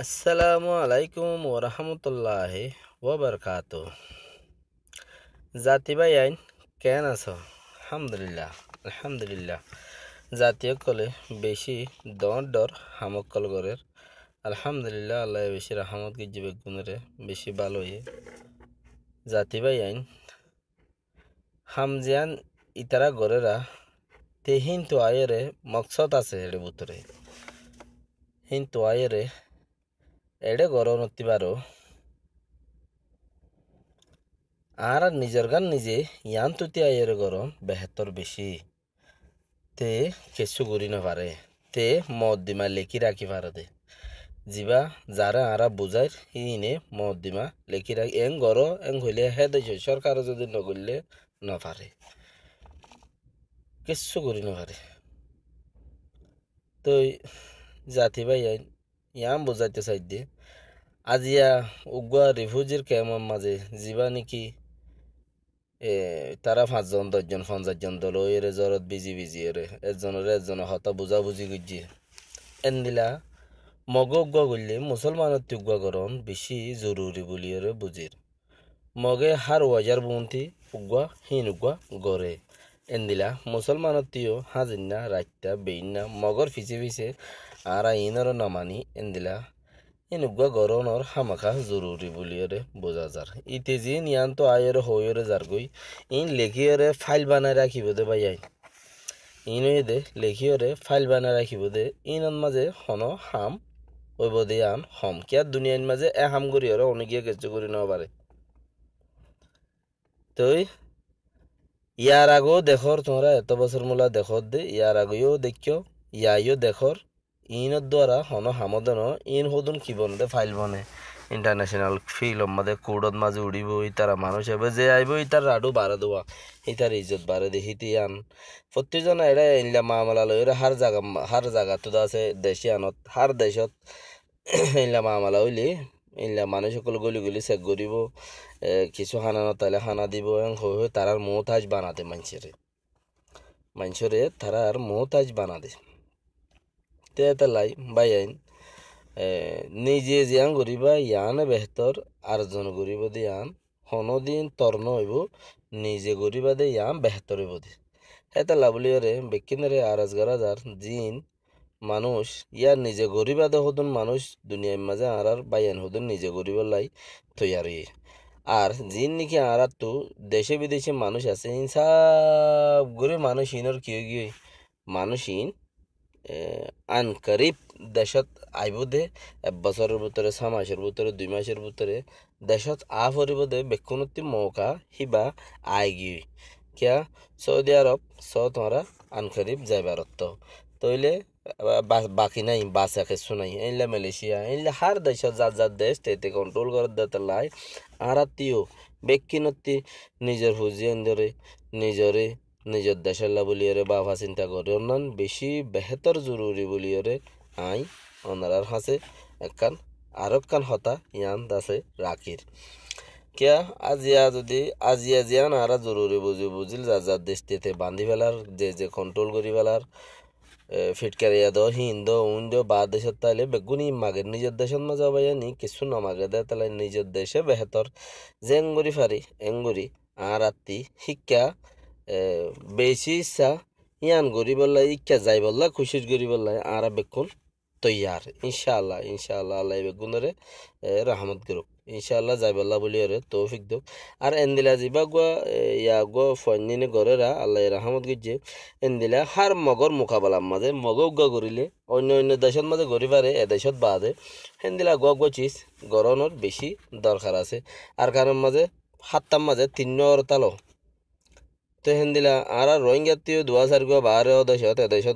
আসসালামু আলাইকুম ওরহমতুল্লাহি ওবরকাতু। জাতি ভাই আইন কেন আছো? আলহামদুলিল্লাহ আলহামদুলিল্লাহ। জাতীয় কলে বেশি ডর হামকল গরের আলহামদুলিল্লাহ আল্লাহ বেশি রাহমত গিজি বেগুনরে বেশি ভালো হয়ে জাতি ভাই আইন হামজিয়ান ইতারা গরেরা তে হিন্তু আয়েরে মকসদ আছে এর ভিতরে হিন্তু আয়েরে এড়ে গর নতি পারো আর নিজের গান নিজে ইয়ান তুতি আয়ের গরম বেহতর বেশি তে কেসু করি না পারে তে মদ দিমা লেখি রাখি পারে দে জিবা যারা আরা বুঝাই ইনে মদ দিমা লেখি রাখি এং গর এং হইলে হে দেশ সরকার যদি নগরলে না পারে কেসু করি না পারে তো জাতি ভাই ইয়াম বুঝাইতে চাই দে আজিয়া উগুয়া রিফিউজির ক্যাম্পের মাঝে জিবা নাকি তারা 5 জন 10 জন 50 জন দল এর জরত বিজি এরে একজন হতা বুঝাবুঝি গুজি এন্দিলা মগ উগুয়া করলে মুসলমানের উগুয়া করন বেশি জরুরি বলি এরে বুঝির মগে হার ওয়াজার বুনতি উগুয়া হিন উগুয়া গড়ে এন্দিলা মুসলমানের তিও হাজিনা রাইতা বেইনা মগর ফিসে আর ইনর নামানি এন্দিলা ইনুগুয়া গরনর হামাখা জরুরি বলিয়রে বোঝা যার ইতে যে নিয়ান তো আয়ের হইরে যার গই ইন লেখিয়রে ফাইল বানায় রাখিব দে ভাই ইন দে লেখিয়রে ফাইল বানায় রাখিব দে ইনন মাঝে হন হাম ওইব দে আন হম কিয়া দুনিয়ার মাঝে এ হাম করি ওরা অনেকে কিছু করি না পারে তই ইয়ার আগেও দেখর তোমরা এত বছর মোলা দেখর দে ইয়ার আগেও দেখিও ইয়াইও দেখর ইনের দ্বারা হন হামদন ইন হদুন কি বনদে ফাইল বনে ইন্টারন্যাশনাল ফিল্ম মাঝে কোর্টত মাঝে উড়িব ইতারা মানুষ হবে যে আইব ইতার রাডু বাড়া দেওয়া ইতার ইজ্জত বাড়ে দে হিতি আন প্রত্যেকজন এরা ইনলা মামলা লই হার জায়গা তো আছে দেশি আনত হার দেশত ইনলা মামলা হইলে ইনলা মানুষ সকল গলি চেক করিব কিছু হানা নতাইলে হানা দিব হয়ে তারার মোহতাজ বানাতে মানুষরে তারার মোহতাজ বানা দে তে লাই বাই আইন নিজে জিয়ান করিবা ইয়ান বেহতর আরজন করিব দে ইয়ান হনদিন তর্ণ হইব নিজে করিবা দে ইয়ান বেহতর হইব দে হেতা লাভলিয়রে বেকিনরে আরাজগারাজার জিন মানুষ ইয়ার নিজে গরিবা দে হদুন মানুষ দুনিয়ার মাঝে আর বাইয়ান হদুন নিজে গরিব লাই তৈয়ারি আর জিন নাকি আর তো দেশে বিদেশে মানুষ আছে ইন সব গরিব মানুষ ইনর কি গিয়ে মানুষ ইন আনকারিব দেশত আইব দে 1 বছরের ভিতরে 6 মাসের ভিতরে 2 মাসের ভিতরে দেশত ফুরিব দে বেকুনতি মৌকা হিবা আই গিয়ে কিয়া সৌদি আরব তোমরা আনকারিব যাইবারত তইলে বাকি নাই বাসা কিছু নাই এইলা মালয়েশিয়া এইলা হার দেশত যার দেশ তেতে কন্ট্রোল করে দিতে লাই আর আত্মীয় বেকিনতি নিজের হুজিয়ান ধরে নিজরে নিজের দেশের লা বলিয়ারে বাবা চিন্তা করে অন্যান বেশি বেহতর জরুরি বলিয়ারে আই ওনারার হাসে একখান আরকান হতা ইয়ান দাসে রাখির কিয়া আজিয়া জিয়ান আরা জরুরি বুঝিল যার দেশ তেতে বান্ধি ফেলার যে কন্ট্রোল করি ফেলার ফিটকারিয়া দো হিন্দ উইন্দ বা দেশত তাইলে বেগুনি মাগে নিজের দেশের মাঝে বাইয়া নি কিছু নমাগে দেয় তাহলে নিজের দেশে বেহতর যে এঙ্গুরি ফারি এঙ্গুরি আর আত্মি শিক্ষা বেশি ইচ্ছা ইয়ান গরি বললা ইচ্ছা যাই বললা খুশির গরি বললা আর বেকুন তৈয়ার ইনশাআল্লাহ আল্লাহ বেগুনরে রহমত করুক ইনশাআল্লাহ যাই বললা বলি ওরে তৌফিক দুক আর এন্দিলা জিবা গো ইয়া গো ফন্নিনে গরেরা আল্লাহ রহমত গিয়ে এন্দিলা হার মগর মোকাবেলার মাঝে মগ গা করিলে অন্য দেশের মাঝে গড়ি পারে এ দেশত বাদে হেন্দিলা গো চিজ গরনের বেশি দরকার আছে আর কারণ মাঝে 7টার মাঝে 3 তালো তো হেন্দিলা আর রোহিঙ্গা 2004 দেশত